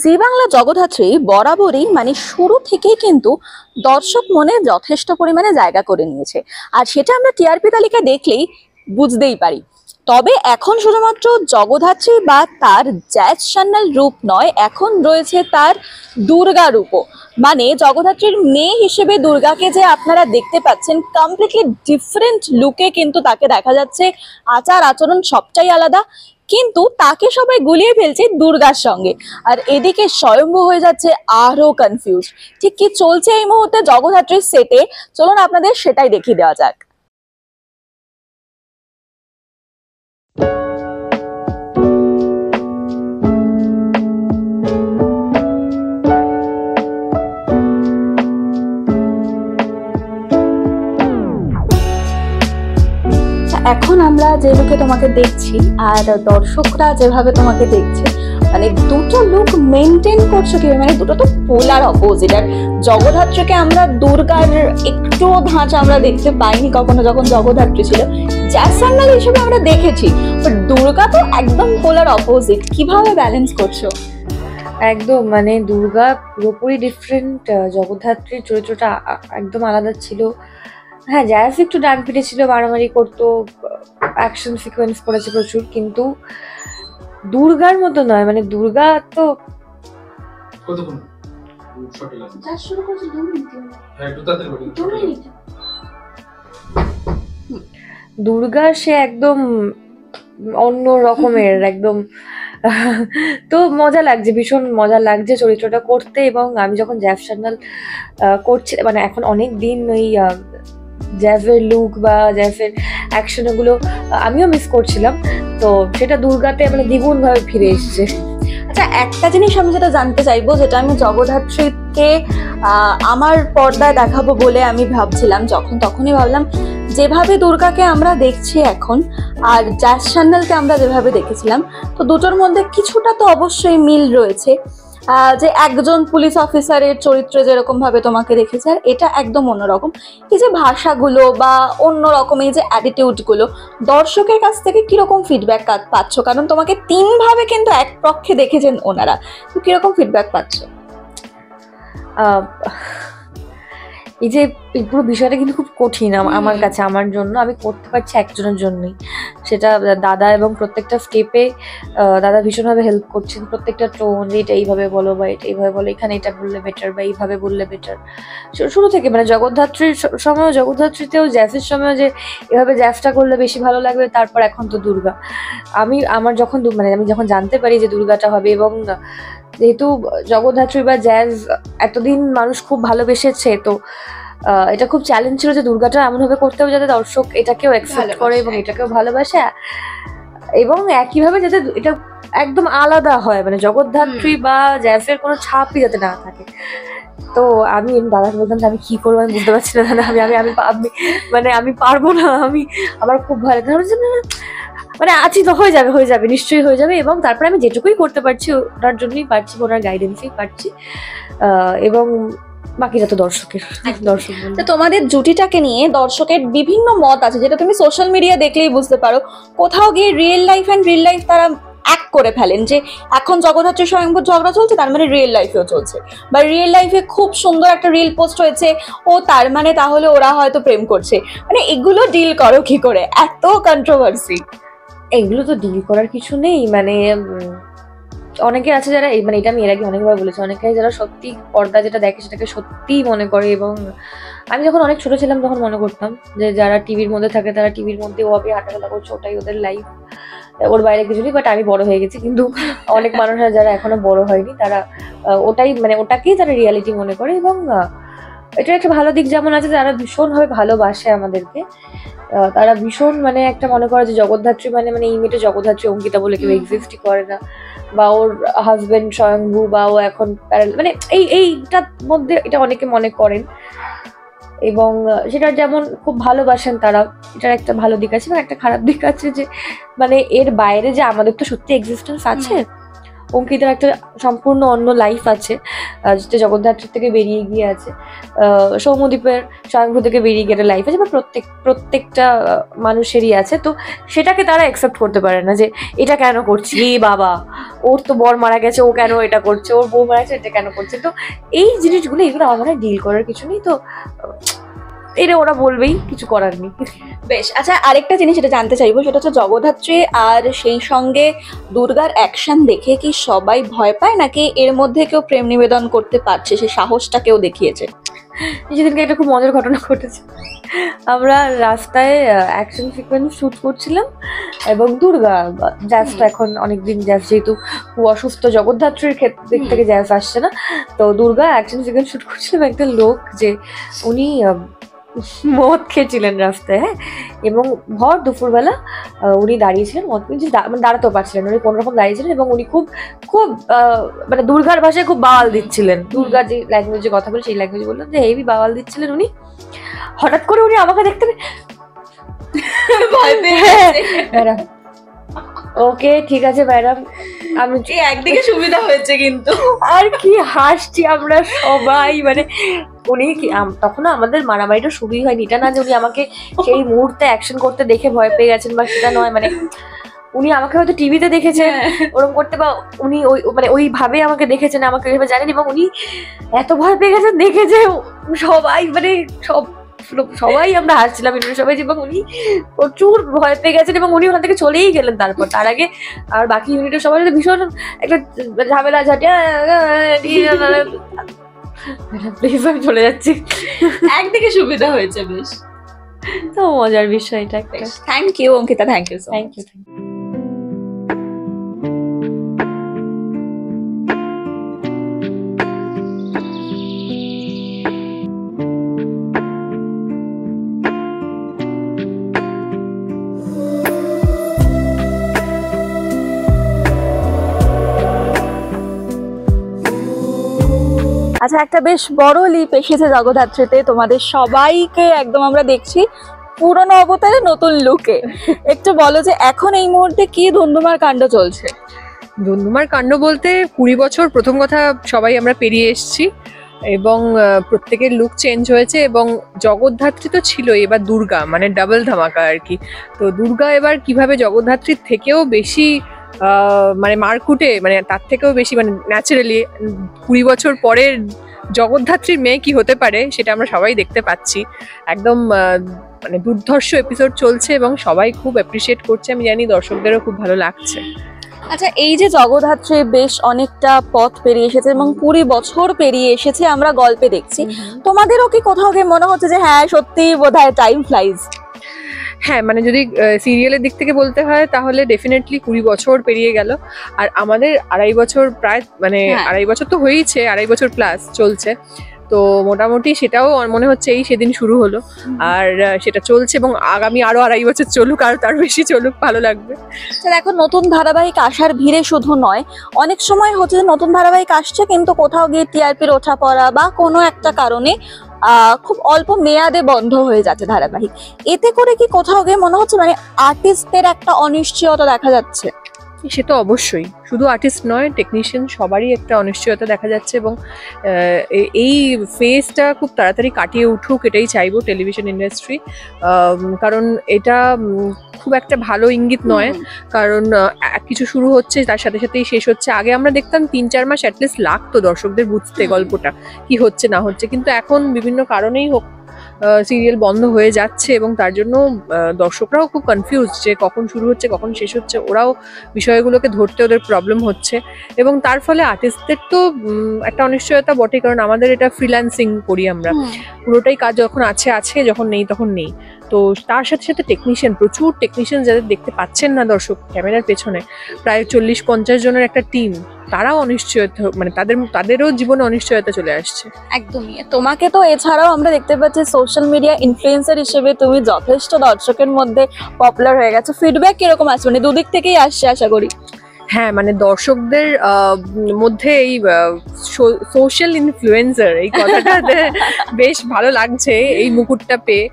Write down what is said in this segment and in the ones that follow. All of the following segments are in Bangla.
জি বাংলা জগদ্ধাত্রী বরাবরই শুরু থেকেই কিন্তু দর্শক মনে যথেষ্ট পরিমাণে জায়গা করে নিয়েছে। আর সেটা আমরা টিআরপি তালিকা দেখলেই বুঝতেই পারি। তবে এখন শুধুমাত্র জগদ্ধাত্রী বা তার জ্যাজ সান্যাল রূপ নয়, এখন রয়েছে তার দুর্গা রূপও। জগদ্ধাত্রীর মেয়ে হিসেবে দুর্গাকে যে আপনারা দেখতে পাচ্ছেন, কমপ্লিটলি ডিফারেন্ট লুকে কিন্তু তাকে দেখা যাচ্ছে। আচার আচরণ সবটাই আলাদা, কিন্তু তাকে সবাই গুলিয়ে ফেলছে দুর্গার সঙ্গে। আর এদিকে স্বয়ম্ভু হয়ে যাচ্ছে আরো কনফিউজ। ঠিক কি চলছে এই মুহূর্তে জগদ্ধাত্রীর সেটে, চলুন আপনাদের সেটাই দেখিয়ে দেওয়া যাক। এখন আমরা যে লুকে তোমাকে দেখছি আর দর্শকরা যেভাবে তোমাকে দেখছে, দুটো লুক মেনটেন করছো কিভাবে? দুটো তো পোলার অপোজিট। আর জগদ্ধাত্রীকে আমরা দুর্গার একটু ধাঁচা আমরা দেখতে পাইনি কখনো, যখন জগদ্ধাত্রী ছিল জ্যাজ সান্যাল হিসেবে আমরা দেখেছি, বাট দুর্গা তো একদম পোলার অপোজিট। কিভাবে ব্যালেন্স করছো? একদম দুর্গা পুরোপুরি ডিফারেন্ট, জগদ্ধাত্রীর চরিত্রটা একদম আলাদা ছিল। হ্যাঁ, জ্যাজ একটু ডান পিটে ছিল, মারামারি করতো, অ্যাকশন সিকোয়েন্স করেছে প্রচুর, কিন্তু দুর্গার মতো নয়। দুর্গা তো দুর্গা সে একদম অন্য রকমের একদম। তো মজা লাগছে, ভীষণ মজা লাগছে চরিত্রটা করতে। এবং আমি যখন জ্যাজ সান্যাল করছি, এখন অনেক দিন ওই জ্যাজের লুক বা জ্যাজের অ্যাকশন ওগুলো আমিও মিস করছিলাম, তো সেটা দুর্গাতে দ্বিগুণ ভাবে ফিরে এসছে। আচ্ছা, একটা জিনিস আমি যেটা জানতে চাইবো, যেটা আমি জগদ্ধাত্রীকে আমার পর্দায় দেখাবো বলে আমি ভাবছিলাম, তখনই ভাবলাম যেভাবে দুর্গাকে আমরা দেখছি এখন আর জ্যাজ সান্যালকে আমরা যেভাবে দেখেছিলাম, তো দুটোর মধ্যে কিছুটা তো অবশ্যই মিল রয়েছে। যে একজন পুলিশ অফিসারের চরিত্রে যেরকম ভাবে তোমাকে রেখেছে, আর এটা একদম অন্যরকম। এই যে ভাষাগুলো বা অন্যরকম এই যে অ্যাটিটিউড গুলো, দর্শকের কাছ থেকে কিরকম ফিডব্যাক পাচ্ছ? কারণ তোমাকে তিন ভাবে কিন্তু এক পক্ষে দেখেছেন ওনারা, তো কিরকম ফিডব্যাক পাচ্ছ? এই যে এই পুরো বিষয়টা কিন্তু খুব কঠিন আমার কাছে, আমার জন্য। আমি করতে পারছি একজনের জন্যই, সেটা দাদা। এবং প্রত্যেকটা স্টেপে দাদা ভীষণভাবে হেল্প করছেন। প্রত্যেকটা টোন, এটা এইভাবে বলো বা এটা এইভাবে বলো, এখানে এটা বললে বেটার বা এইভাবে বললে বেটার, শুরু থেকে জগদ্ধাত্রীর সময়, জগদ্ধাত্রীতেও জ্যাজের সময় যে এভাবে জ্যাজটা করলে বেশি ভালো লাগবে। তারপর এখন তো দুর্গা, আমার যখন আমি যখন জানতে পারি যে দুর্গাটা হবে, এবং যেহেতু জগদ্ধাত্রী বা জ্যাজ এতদিন মানুষ খুব ভালোবেসেছে, তো এটা খুব চ্যালেঞ্জ ছিল যে দুর্গাটা এমনভাবে করতে হবে যাতে দর্শক এটাকেও অ্যাকসেপ্ট করে এবং এটাকেও ভালোবাসে, এবং একইভাবে যাতে এটা একদম আলাদা হয়, জগদ্ধাত্রী বা জ্যাজের কোনো ছাপই যাতে না থাকে। তো আমি দাদাকে বলতাম যে আমি কি করবো, আমি বুঝতে পারছি না দাদা, আমি আমি আমি আমি পারবো না, আমার খুব ভয় লাগে। আছি তো, হয়ে যাবে নিশ্চয়ই হয়ে যাবে। এবং তারপরে আমি যেটুকুই করতে পারছি ওনার জন্যই পারছি, ওনার গাইডেন্সেই পারছি, এবং বাকিটা তো দর্শকের। তোমাদের জুটিটাকে নিয়ে দর্শকের বিভিন্ন মত আছে, যেটা তুমি সোশ্যাল মিডিয়া দেখলেই বুঝতে পারো। কোথাও গিয়ে real life and real life তারা এক করে ফেলেন, যে এখন জগদ্ধাত্রী স্বয়ম্ভূর ঝগড়া চলছে, তার রিয়েল লাইফেও চলছে, বা রিয়েল লাইফে খুব সুন্দর একটা রিল পোস্ট হয়েছে, ও তার তাহলে ওরা হয়তো প্রেম করছে। এগুলো ডিল করো কি করে? এত কন্ট্রোভার্সি। এগুলো তো ডিল করার কিছু নেই। অনেকে আছে যারা এটা আমি এর আগে অনেকবার বলেছি, অনেকে যারা সত্যি পর্দা যেটা দেখে সেটাকে সত্যিই মনে করে। এবং আমি যখন অনেক ছোট ছিলাম তখন মনে করতাম যে যারা টিভির মধ্যে থাকে তারা টিভির মধ্যে ওভাবে হাঁটাচলা করছে, ওটাই ওদের লাইফ, ওর বাইরে কিছু নেই। বাট আমি বড় হয়ে গেছি, কিন্তু অনেক মানুষরা যারা এখনো বড় হয়নি তারা ওটাই ওটাকেই তারা রিয়ালিটি মনে করে। এবং এটা একটা ভালো দিক যেমন আছে, যারা ভীষণভাবে ভালোবাসে আমাদেরকে, তারা ভীষণ একটা মনে করে যে জগদ্ধাত্রী এই মেয়েটা জগদ্ধাত্রী, অঙ্কিতা বলে কেউ এক্সিস্টই করে না, বা ওর হাজবেন্ড স্বয়ম্ভু, বা ও এখন এইটার মধ্যে এটা অনেকে মনে করেন। এবং সেটা যেমন খুব ভালোবাসেন তারা, এটার একটা ভালো দিক আছে এবং একটা খারাপ দিক আছে, যে এর বাইরে যে আমাদের তো সত্যি এক্সিস্টেন্স আছে, অঙ্কিতার একটা সম্পূর্ণ অন্য লাইফ আছে, যেটা জগদ্ধাত্রী থেকে বেরিয়ে গিয়ে আছে, সৌম্যদীপের স্বয়ংভূ থেকে বেরিয়ে গিয়ে একটা লাইফ আছে, বা প্রত্যেকটা মানুষেরই আছে। তো সেটাকে তারা অ্যাকসেপ্ট করতে পারে না যে এটা কেন করছি, বাবা ওর তো বর মারা গেছে, ও কেন এটা করছে, ওর বউ মারা গেছে, এটা কেন করছে। তো এই জিনিসগুলো, এগুলো আমার ডিল করার কিছু নেই। তো এটা ওরা বলবেই, কিছু করার নেই। বেশ, আচ্ছা আরেকটা জিনিস যেটা জানতে চাইবো সেটা হচ্ছে জগদ্ধাত্রী আর সেই সঙ্গে দুর্গার অ্যাকশন দেখে কি সবাই ভয় পায়, নাকি এর মধ্যে কেউ প্রেম নিবেদন করতে পারছে, সে সাহসটা কেউ দেখিয়েছে? সেদিনকে একটা খুব মজার ঘটনা ঘটেছে। আমরা রাস্তায় অ্যাকশন সিকোয়েন্স শুট করছিলাম, এবং দুর্গা জ্যাসটা এখন অনেকদিন জ্যাস যেহেতু খুব অসুস্থ, জগদ্ধাত্রীর দিক থেকে জ্যাস আসছে না, তো দুর্গা অ্যাকশন সিকোয়েন্স শুট করছিলাম। একটা লোক যে উনি মদ খেয়েছিলেন রাস্তায়, হ্যাঁ, এবং ভর দুপুরবেলা উনি দাঁড়িয়েছিলেন, মদ মানে দাঁড়াতেও পারছিলেন, উনি কোনোরকম দাঁড়িয়েছিলেন, এবং উনি খুব খুব মানে দুর্গার ভাষায় খুব বাওয়াল দিচ্ছিলেন। দুর্গা যে ল্যাঙ্গুয়েজে কথা বলে সেই ল্যাঙ্গুয়েজে বললাম যে হেভি বাওয়াল দিচ্ছিলেন উনি। হঠাৎ করে উনি আমাকে দেখতে ভয় পেয়ে ম্যাডাম, ওকে ঠিক আছে ম্যাডাম, আমি একদিকে সুবিধা হয়েছে কিন্তু। আর কি হাসছি আমরা সবাই, মানে উনি তখনও আমাদের মারামারিটা শুরুই হয়নি। এটা না যে উনি আমাকে সেই মুহূর্তে অ্যাকশন করতে দেখে ভয় পেয়ে গেছেন বা সেটা নয়, মানে উনি আমাকে হয়তো টিভিতে দেখেছেন ওরকম করতে, বা উনি ওই মানে ওইভাবে আমাকে দেখেছেন, আমাকে ওইভাবে জানেন, এবং উনি এত ভয় পেয়ে গেছেন দেখে যে সবাই মানে সবাই আমরা হাসছিলাম, সবাই, এবং উনি প্রচুর ভয় পেয়ে গেছেন, এবং উনি ওখান থেকে চলেই গেলেন। তারপর তার আগে আর বাকি ইউনিটের সবাই ভীষণ একটা ঝামেলা ঝাঁটিয়া, প্লিজ আমি চলে যাচ্ছি। একদিকে সুবিধা হয়েছে, বেশ তো মজার বিষয় এটা একটা। Thank you Ankita, thank you. Thank you. আচ্ছা, একটা বেশ বড় লিপ এসেছে জগদ্ধাত্রীতে, তোমাদের সবাইকে একদম আমরা দেখছি পুরনো অবতারে নতুন লুকে। একটু বলো যে এখন এই মুহূর্তে কি ধুন্ধুমার কাণ্ড চলছে? ধুন্ধুমার কাণ্ড বলতে 20 বছর প্রথম কথা সবাই আমরা পেরিয়ে এসেছি, এবং প্রত্যেকের লুক চেঞ্জ হয়েছে, এবং জগদ্ধাত্রী তো ছিল, এবার দুর্গা মানে ডাবল ধামাকা আর কি। তো দুর্গা এবার কিভাবে জগদ্ধাত্রীর থেকেও বেশি মানে মারকুটে, মানে তার থেকেও বেশি মানে ন্যাচারালি 20 বছর পরের জগদ্ধাত্রীর মেয়ে কি হতে পারে সেটা আমরা সবাই দেখতে পাচ্ছি। একদম মানে দুর্ধর্ষ এপিসোড চলছে এবং সবাই খুব অ্যাপ্রিসিয়েট করছে, আমি জানি দর্শকদেরও খুব ভালো লাগছে। আচ্ছা, এই যে জগদ্ধাত্রী বেশ অনেকটা পথ পেরিয়ে এসেছে এবং 20 বছর পেরিয়ে এসেছে আমরা গল্পে দেখছি, তোমাদেরও কি কোথাও গিয়ে মনে হচ্ছে যে হ্যাঁ সত্যি বোধহয় টাইম ফ্লাইজ? হ্যাঁ, মানে যদি সিরিয়ালের দিক থেকে বলতে হয় তাহলে ডেফিনেটলি 20 বছর পেরিয়ে গেল, আর আমাদের 2.5 বছর প্রায়, মানে 2.5 বছর তো হয়েইছে, 2.5 বছর প্লাস চলছে। তো মোটামুটি সেটাও মনে হচ্ছে এই সেদিন শুরু হলো, আর সেটা চলছে এবং আগামী আরো 2.5 বছর চলুক, আর তার বেশি চলুক, ভালো লাগবে। দেখো, নতুন ধারাবাহিক আসার ভিড়ে শুধু নয়, অনেক সময় হচ্ছে যে নতুন ধারাবাহিক আসছে কিন্তু কোথাও গিয়ে টিআরপির ওঠা পড়া বা কোনো একটা কারণে খুব অল্প মেয়াদে বন্ধ হয়ে যাচ্ছে ধারাবাহিক। এতে করে কি কোথাও গিয়ে মনে হচ্ছে মানে আর্টিস্টদের একটা অনিশ্চয়তা দেখা যাচ্ছে? সে তো অবশ্যই, শুধু আর্টিস্ট নয়, টেকনিশিয়ান সবারই একটা অনিশ্চয়তা দেখা যাচ্ছে, এবং এই ফেজটা খুব তাড়াতাড়ি কাটিয়ে উঠুক এটাই চাইবো টেলিভিশন ইন্ডাস্ট্রি, কারণ এটা খুব একটা ভালো ইঙ্গিত নয়। কারণ কিছু শুরু হচ্ছে তার সাথে সাথেই শেষ হচ্ছে। আগে আমরা দেখতাম 3-4 মাস অ্যাটলিস্ট লাগতো দর্শকদের বুঝতে গল্পটা কি হচ্ছে না হচ্ছে, কিন্তু এখন বিভিন্ন কারণেই হোক সিরিয়াল বন্ধ হয়ে যাচ্ছে, এবং তার জন্য দর্শকরাও খুব কনফিউজ যে কখন শুরু হচ্ছে কখন শেষ হচ্ছে, ওরাও বিষয়গুলোকে ধরতে ওদের প্রবলেম হচ্ছে, এবং তার ফলে আর্টিস্টদের তো একটা অনিশ্চয়তা বটে, কারণ আমাদের এটা ফ্রিল্যান্সিং করি আমরা, পুরোটাই কাজ যখন আছে আছে, যখন নেই তখন নেই। তো তার সাথে সাথে টেকনিশিয়ান, প্রচুর টেকনিশিয়ান যাদের দেখতে পাচ্ছেন না দর্শক ক্যামেরার পেছনে, প্রায় 40-50 জনের একটা টিম, তারাও অনিশ্চয়তা, মানে তাদেরও জীবনে অনিশ্চয়তা চলে আসছে। একদমই। তোমাকে তো এছাড়াও আমরা দেখতে পাচ্ছি সোশ্যাল মিডিয়া ইনফ্লুয়েন্সার হিসেবে তুমি যথেষ্ট দর্শকের মধ্যে পপুলার হয়ে গেছো। ফিডব্যাক কিরকম আসছে? মানে দুদিক থেকেই আসছে আশা করি। হ্যাঁ মানে দর্শকদের মধ্যে এই সোশ্যাল ইনফ্লুয়েন্সার এই কথাটা বেশ ভালো লাগছে এই মুকুটটা পেয়ে।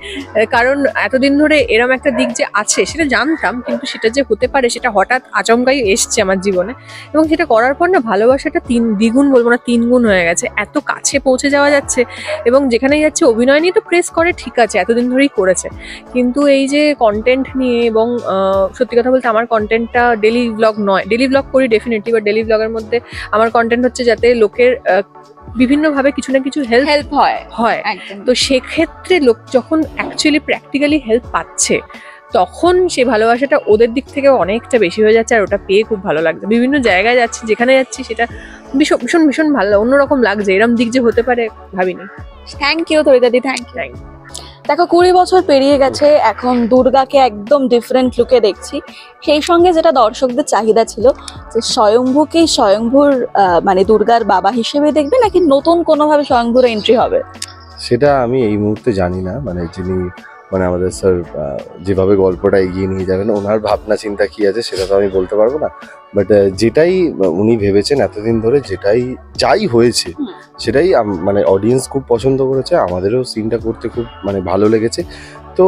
কারণ এতদিন ধরে এরম একটা দিক যে আছে সেটা জানতাম, কিন্তু সেটা যে হতে পারে সেটা হঠাৎ আচমকাই এসছে আমার জীবনে, এবং সেটা করার পর না ভালোবাসাটা দ্বিগুণ বলবো না 3 গুণ হয়ে গেছে। এত কাছে পৌঁছে যাওয়া যাচ্ছে, এবং যেখানেই যাচ্ছে অভিনয় নিয়ে তো প্রেস করে ঠিক আছে, এতদিন ধরেই করেছে, কিন্তু এই যে কন্টেন্ট নিয়ে, এবং সত্যি কথা বলতে আমার কন্টেন্টটা ডেলি ব্লগ নয়, ডেলি ব্লগ করি ডেফিনেটলি, বাট ডেলি ব্লগের মধ্যে আমার কন্টেন্ট হচ্ছে যাতে লোকের বিভিন্নভাবে কিছু না কিছু হেল্প হয়। একদম। তো সেক্ষেত্রে লোক যখন অ্যাকচুয়ালি প্র্যাকটিক্যালি হেল্প পাচ্ছে তখন সেই ভালোবাসাটা ওদের দিক থেকে অনেকটা বেশি হয়ে যাচ্ছে, আর ওটা পেয়ে খুব ভালো লাগছে। বিভিন্ন জায়গায় যাচ্ছি, যেখানে যাচ্ছি সেটা ভীষণ ভীষণ ভীষণ ভালো, অন্যরকম লাগছে। এরম দিক যে হতে পারে ভাবিনি। থ্যাংক ইউ তরিদাদি, থ্যাংক ইউ। দেখো 20 বছর পেরিয়ে গেছে, এখন দুর্গাকে একদম ডিফারেন্ট লুকে দেখছি। সেই সঙ্গে যেটা দর্শকদের চাহিদা ছিল যে স্বয়ম্ভুকেই স্বয়ম্ভুর মানে দুর্গার বাবা হিসেবে দেখবে, নাকি নতুন কোনোভাবে স্বয়ম্ভুর এন্ট্রি হবে? সেটা আমি এই মুহূর্তে জানি না, মানে যিনি মানে আমাদের স্যার যেভাবে গল্পটা এগিয়ে নিয়ে যাবেন ওনার ভাবনা চিন্তা কি আছে সেটা তো আমি বলতে পারবো না, বাট যেটাই উনি ভেবেছেন এতদিন ধরে, যাই হয়েছে সেটাই মানে অডিয়েন্স খুব পছন্দ করেছে, আমাদেরও সিনটা করতে খুব মানে ভালো লেগেছে। তো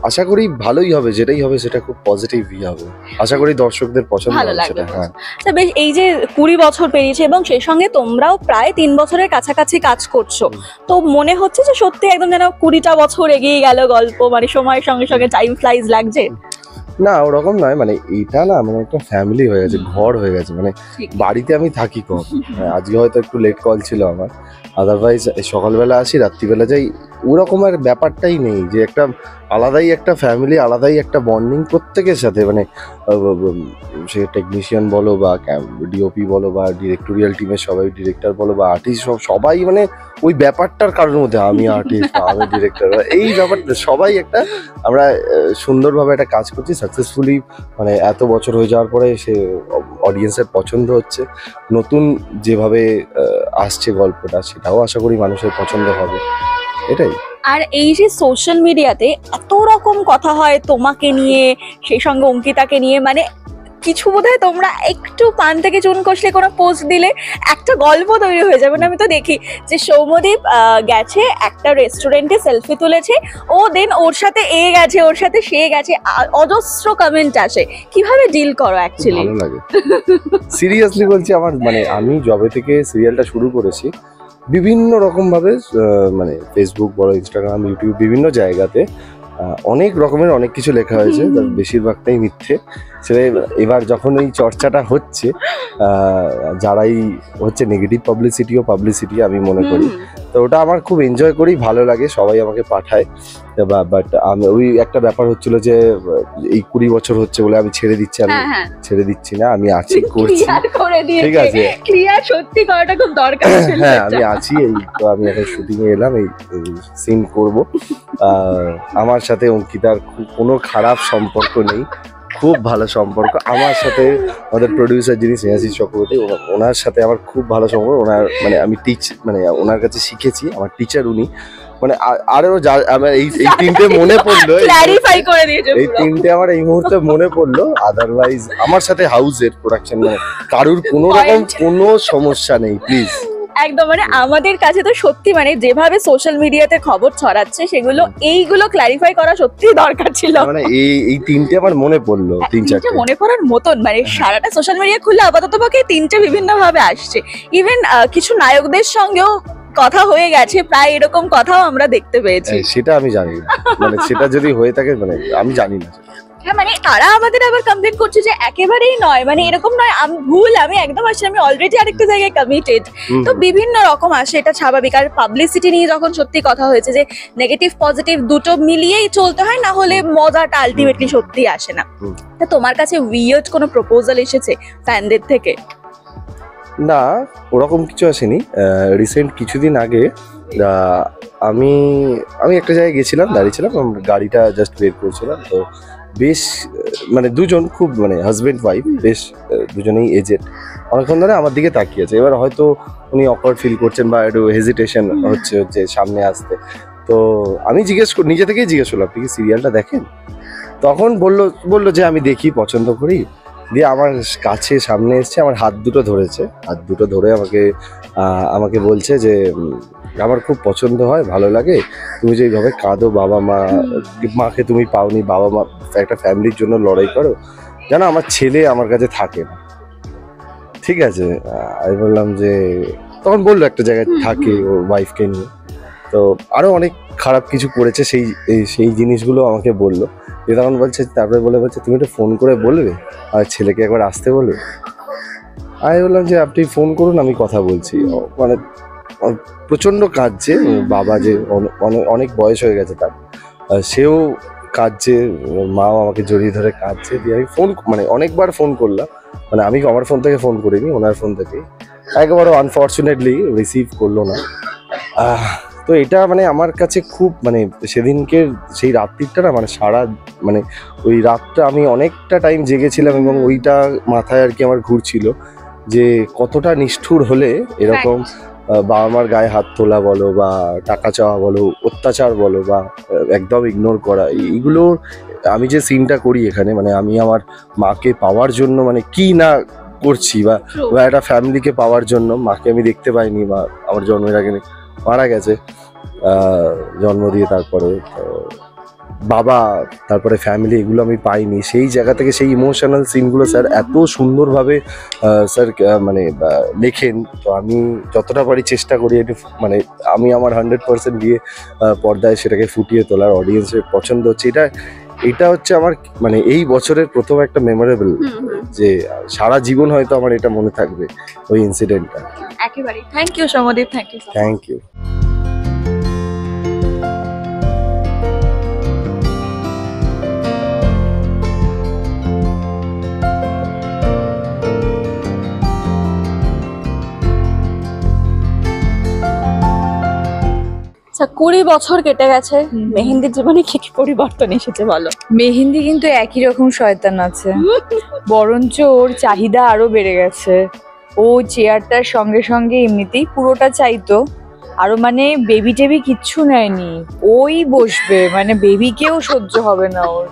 আশা করি ভালোই হবে, যেটাই হবে সেটা খুব পজিটিভই হবে, আশা করি দর্শকদের পছন্দ ভালো হবে লাগবে। সেটা। হ্যাঁ আচ্ছা বেশ, এই যে 20 বছর পেরিয়েছে এবং সেই সঙ্গে তোমরাও প্রায় 3 বছরের কাছাকাছি কাজ করছো, তো মনে হচ্ছে যে সত্যি একদম যেন 20টা বছর এগিয়ে গেল গল্প, মানে সময়ের সঙ্গে সঙ্গে টাইম ফ্লাইজ লাগছে? না ওরকম নয়, মানে এটা না মানে একটা ফ্যামিলি হয়ে গেছে, ঘর হয়ে গেছে, মানে বাড়িতে আমি থাকি কম, আজকে হয়তো একটু লেট কল ছিল আমার, আদারওয়াইজ সকালবেলা আসি রাত্রিবেলা যাই, ওরকম আর ব্যাপারটাই নেই, যে একটা আলাদাই একটা ফ্যামিলি, আলাদাই একটা বন্ডিং প্রত্যেকের সাথে, মানে সে টেকনিশিয়ান বলো বা ডিওপি বলো বা ডিরেক্টোরিয়াল টিমের সবাই, ডিরেক্টর বলো বা আর্টিস্ট, সবাই মানে ওই ব্যাপারটার কারণের মধ্যে আমি আর্টিস্ট আমি ডিরেক্টর, এই ব্যাপারটা সবাই একটা আমরা সুন্দরভাবে একটা কাজ করছি সাকসেসফুলি, মানে এত বছর হয়ে যাওয়ার পরে সে অডিয়েন্সের পছন্দ হচ্ছে, নতুন যেভাবে আসছে গল্পটা সেটাও আশা করি মানুষের পছন্দ হবে, এটাই। আর এই যে সোশ্যাল মিডিয়াতে এত রকম কথা হয় তোমাকে নিয়ে, সেই সঙ্গে অঙ্কিতাকে নিয়ে, মানে কিছু বোধহয় তোমরা একটু পান থেকে চুন কষলে কোনো পোস্ট দিলে একটা গল্প তৈরি হয়ে যাবে। আমি তো দেখি যে সৌম্যদীপ গেছে একটা রেস্টুরেন্টে, সেলফি তুলেছে, ও দেন ওর সাথে এ গেছে, ওর সাথে সে গেছে, অজস্র কমেন্ট আসে। কিভাবে ডিল করো অ্যাকচুয়ালি? ভালো লাগে, সিরিয়াসলি বলছি, আমার মানে আমি যবে থেকে সিরিয়ালটা শুরু করেছি বিভিন্ন রকম ভাবে, মানে ফেসবুক বলো, ইনস্টাগ্রাম, ইউটিউব, বিভিন্ন জায়গাতে অনেক রকমের অনেক কিছু লেখা হয়েছে, তার বেশিরভাগটাই মিথ্যে। সেটা এবার যখন এই চর্চাটা হচ্ছে, যারাই হচ্ছে নেগেটিভ পাবলিসিটি আমি মনে করি, তো ওটা আমার খুব এনজয় করি, ভালো লাগে, সবাই আমাকে পাঠায়। বাট আমি ওই একটা ব্যাপার হচ্ছিল যে এই 20 বছর হচ্ছে বলে আমি ছেড়ে দিচ্ছি, আমি ছেড়ে দিচ্ছি না, আমি আছি, করছি, ঠিক আছে, ক্লিয়ার সত্যি করাটা খুব দরকার ছিল। হ্যাঁ আমি আছি, এই তো আমি এখন শুটিং এ এলাম, এই সিন করব। আমার সাথে অঙ্কিতার কোনো খারাপ সম্পর্ক নেই, খুব ভালো সম্পর্ক আমার সাথে। আমাদের প্রডিউসার যিনি স্নেহাশিস চক্রবর্তী, ওনার সাথে আমার খুব ভালো সম্পর্ক, ওনার মানে আমি মানে ওনার কাছে শিখেছি, আমার টিচার উনি, মানে আরো আমার এই তিনটে মনে পড়লো, ক্ল্যারিফাই করে দিয়েছে এই তিনটে আমার এই মুহূর্তে মনে পড়লো, আদারওয়াইজ আমার সাথে হাউসের প্রোডাকশন, মানে কারুর কোনো রকম কোনো সমস্যা নেই, প্লিজ। একদম, মানে আমাদের কাছে তো সত্যি মানে যেভাবে সোশ্যাল মিডিয়াতে খবর ছড়াচ্ছে সেগুলো, এইগুলো ক্ল্যারিফাই করা সত্যি দরকার ছিল। মানে এই তিনটে আমার মনে পড়লো, তিনটে মনে পড়ার মতন, মানে সারাটা সোশ্যাল মিডিয়া খুললে আপাতত পক্ষে তিনটে বিভিন্ন ভাবে আসছে। ইভেন কিছু নায়কদের সঙ্গেও কথা হয়ে গেছে, প্রায় এরকম কথাও আমরা দেখতে পেয়েছি। সেটা আমি জানি না, মানে সেটা যদি হয়ে থাকে মানে আমি জানি না। হ্যাঁ, মানে তারা আমাদের আবার কমপ্লেন করছে যে একেবারেই নয়, মানে এরকম নয়, আমি ভুল, আমি একদম আসছি, আমি অলরেডি আরেকটা জায়গায় কমিটেড। তো বিভিন্ন রকম আসে, এটা স্বাভাবিক। আর পাবলিসিটি নিয়ে যখন সত্যি কথা হয়েছে যে নেগেটিভ পজিটিভ দুটো মিলিয়েই চলতে হয়, না হলে মজাটা আলটিমেটলি সত্যি আসে না। তা তোমার কাছে উইয়ার্ড কোনো প্রপোজাল এসেছে ফ্যানদের থেকে? না, ওরকম কিছু আসেনি। রিসেন্ট কিছুদিন আগে আমি একটা জায়গায় গেছিলাম, দাঁড়িয়েছিলাম, গাড়িটা জাস্ট বের করছিলাম, তো বেশ মানে দুজন খুব মানে হাজবেন্ড ওয়াইফ, বেশ দুজনেই এজেড, অনেকক্ষণ ধরে আমার দিকে তাকিয়ে আছে। এবার হয়তো উনি অকওয়ার্ড ফিল করছেন বা একটু হেজিটেশন হচ্ছে সামনে আসতে, তো আমি নিজে থেকেই জিজ্ঞেস করলাম, আপনি কি সিরিয়ালটা দেখেন? তখন বললো যে আমি দেখি, পছন্দ করি। দিয়ে আমার কাছে সামনে এসছে, আমার হাত দুটো ধরেছে, হাত দুটো ধরে আমাকে বলছে যে আমার খুব পছন্দ হয়, ভালো লাগে তুমি যে এইভাবে কাঁদো, বাবা মাকে তুমি পাওনি, বাবা মা একটা ফ্যামিলির জন্য লড়াই করো, জানো আমার ছেলে আমার কাছে থাকে না। ঠিক আছে, আমি বললাম যে, তখন বললো একটা জায়গায় থাকে ওর ওয়াইফকে নিয়ে, তো আরো অনেক খারাপ কিছু করেছে, সেই জিনিসগুলো আমাকে বললো। তখন বলছে, তারপরে বলছে তুমি একটু ফোন করে বলবে আর ছেলেকে একবার আসতে বলবে। আমি বললাম যে আপনি ফোন করুন, আমি কথা বলছি। মানে প্রচন্ড কাঁদছে, বাবা যে অনেক বয়স হয়ে গেছে তার, সেও কাঁদছে, মাও আমাকে জড়িয়ে ধরে কাঁদছে। দিয়ে আমি অনেকবার ফোন করলাম, মানে আমি আমার ফোন থেকে ফোন করিনি, ওনার ফোন থেকে। একবারও আনফর্চুনেটলি রিসিভ করলো না। তো এটা আমার কাছে খুব সেদিনকে সেই রাত্রিটা না ওই রাতটা আমি অনেকটা টাইম জেগেছিলাম, এবং ওইটা মাথায় আর কি আমার ঘুরছিল যে কতটা নিষ্ঠুর হলে এরকম বাবা মার গায়ে হাত তোলা বলো, বা টাকা চাওয়া বলো, অত্যাচার বলো, বা একদম ইগনোর করা, এইগুলো আমি যে সিনটা করি এখানে, আমি আমার মাকে পাওয়ার জন্য কি না করছি, বা একটা ফ্যামিলিকে পাওয়ার জন্য। মাকে আমি দেখতে পাইনি, বা আমার জন্মের আগে মারা গেছে, জন্ম দিয়ে তারপরে বাবা, তারপরে ফ্যামিলি, এগুলো আমি পাইনি। সেই জায়গা থেকে সেই ইমোশনাল সিনগুলো স্যার এত সুন্দরভাবে স্যার লেখেন। তো আমি যতটা পারি চেষ্টা করি একটু আমি আমার 100% দিয়ে পর্দায় সেটাকে ফুটিয়ে তোলার, অডিয়েন্সের পছন্দ হচ্ছে। এটা হচ্ছে আমার এই বছরের প্রথম একটা মেমোরেবল, যে সারা জীবন হয়তো আমার এটা মনে থাকবে, ওই ইনসিডেন্টটা। একেবারে thank you Soumyadip, thank you. আচ্ছা, 20 বছর কেটে গেছে, মেহেন্দির জীবনে কি কি পরিবর্তন এসেছে বলো? মেহেন্দি কিন্তু একই রকম শয়তান আছে, বরঞ্চ ওর চাহিদা আরো বেড়ে গেছে। ও চেয়ারটার সঙ্গে সঙ্গে এমনিতেই পুরোটা চাইতো, আরো বেবি টেবি কিচ্ছু নেয়নি, ওই বসবে, বেবিকেও সহ্য হবে না ওর,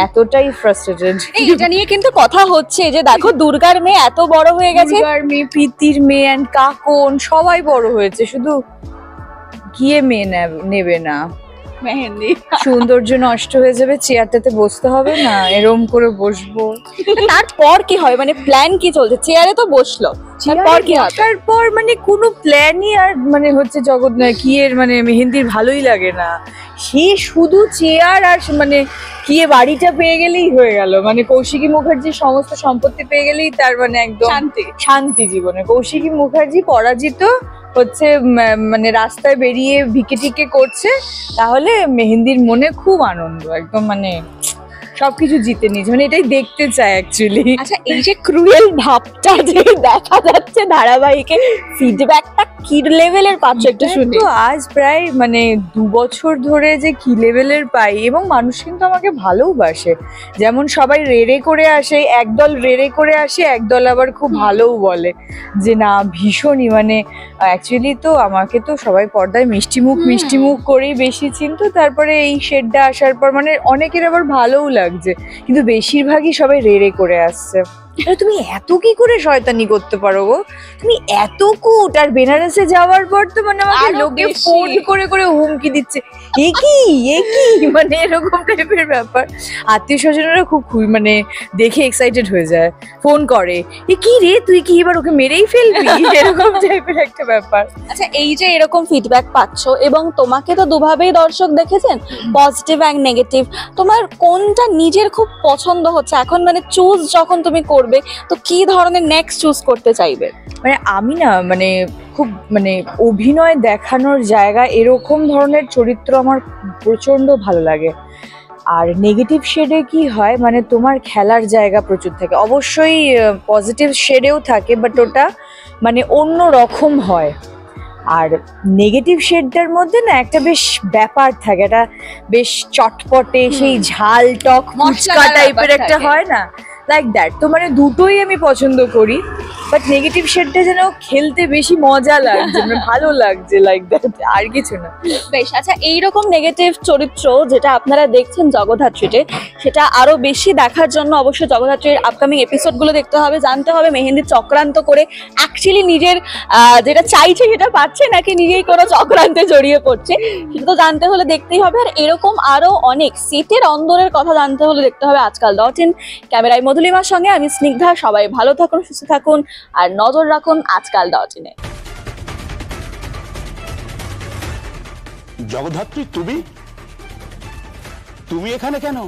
এতটাই ফ্রাস্ট্রেটেড। এটা নিয়ে কিন্তু কথা হচ্ছে যে দেখো দুর্গার মেয়ে এত বড় হয়ে গেছে, দুর্গার মেয়ে, প্রীতির মেয়ে, অ্যান্ড কাকন সবাই বড় হয়েছে, শুধু গিয়ে মেয়ে নেবে না। মেহেন্দি সৌন্দর্য নষ্ট হয়ে যাবে, চেয়ারটাতে বসতে হবে না, এরম করে বসবো। তারপর কি হয়, প্ল্যান কি চলছে? চেয়ারে তো বসলো, তারপর কি হবে? তারপর কোনো প্ল্যানই আর হচ্ছে জগৎ নয় কি এর, মেহেন্দির ভালোই লাগে না, সে শুধু চেয়ার আর কি এ বাড়িটা পেয়ে গেলেই হয়ে গেল, কৌশিকী মুখার্জির সমস্ত সম্পত্তি পেয়ে গেলেই তার একদম শান্তি জীবনে। কৌশিকী মুখার্জি পরাজিত হচ্ছে, রাস্তায় বেরিয়ে ভিকে টিকে করছে, তাহলে মেহেন্দির মনে খুব আনন্দ, একদম সবকিছু জিতে নিয়েছে, এটাই দেখতে চায় অ্যাকচুয়ালি। আচ্ছা, এই যে ক্রুয়েল ভাবটা যে দেখা যাচ্ছে ধারাবাহিকে, ফিডব্যাকটা কি লেভেলের পাচ্ছ একটু শুনি। তো আজ প্রায় 2 বছর ধরে যে কি লেভেলের পাই, এবং মানুষ কিন্তু আমাকে ভালোবাসে। যেমন সবাই রেড়ে করে আসে, একদল রেড়ে করে আসে, একদল আবার খুব ভালোও বলে যে না ভীষণই, অ্যাকচুয়ালি তো আমাকে তো সবাই পর্দায় মিষ্টি মুখ করেই বেশি চিনতো, তারপরে এই শেডটা আসার পর অনেকের আবার ভালোও লাগছে, কিন্তু বেশিরভাগই সবাই রেড়ে করে আসছে। তুমি এত কি করে শয়তানি করতে পারো গো, তুমি এত কুট। আর বেনারসে যাওয়ার পর তো আমাকে লোকে ফোন করে করে হুমকি দিচ্ছে, এ কি এরকম টাইপের ব্যাপার। আত্মীয় স্বজনেরা খুব দেখে এক্সাইটেড হয়ে যায়, ফোন করে, এ কি রে তুই কি এবার ওকে মেরেই ফেলবি, এরকম টাইপের একটা ব্যাপার। আচ্ছা, এই যে এরকম ফিডব্যাক পাচ্ছ, এবং তোমাকে তো দুভাবেই দর্শক দেখেছেন, পজিটিভ আর নেগেটিভ, তোমার কোনটা নিজের খুব পছন্দ হচ্ছে এখন? চুজ যখন তুমি করবে, তো কি ধরনের নেক্সট চুজ করতে চাইবে? আমি না খুব অভিনয় দেখানোর জায়গা, এরকম ধরনের চরিত্র আমার প্রচন্ড ভালো লাগে। আর নেগেটিভ শেডে কি হয়, তোমার খেলার জায়গা প্রচুর থাকে, অবশ্যই পজিটিভ শেডেও থাকে, বাট ওটা অন্য রকম হয়। আর নেগেটিভ শেডটার মধ্যে না একটা বেশ ব্যাপার থাকে, একটা বেশ চটপটে, সেই ঝাল টক ফুচকা টাইপের একটা হয় না, লাইক দ্যাট। তো দুটোই আমি পছন্দ করি। বাট নেগেটিভ শেডটা যেন খেলতে বেশি মজা লাগছে, মানে ভালো লাগছে, লাইক দ্যাট, আর কিছু না। বেশ, আচ্ছা এইরকম নেগেটিভ চরিত্র যেটা আপনারা দেখছেন জগদ্ধাত্রীতে, সেটা আরো বেশি দেখার জন্য অবশ্যই জগদ্ধাত্রীর আপকামিং এপিসোডগুলো দেখতে হবে, জানতে হবে মেহেন্দি চক্রান্ত করে অ্যাকচুয়ালি নিজের যেটা চাইছে সেটা পাচ্ছে নাকি নিজেই কোনো চক্রান্তে জড়িয়ে পড়ছে, সেটা তো জানতে হলে দেখতেই হবে। আর এরকম আরো অনেক সেটের অন্দরের কথা জানতে হলে দেখতে হবে আজকাল.in। ক্যামেরায় মধুলিমার সঙ্গে আমি স্নিগ্ধা। সবাই ভালো থাকুন, সুস্থ থাকুন, আর নজর রাখুন আজকাল.in এ। জগদ্ধাত্রী, তুমি তুমি এখানে কেন?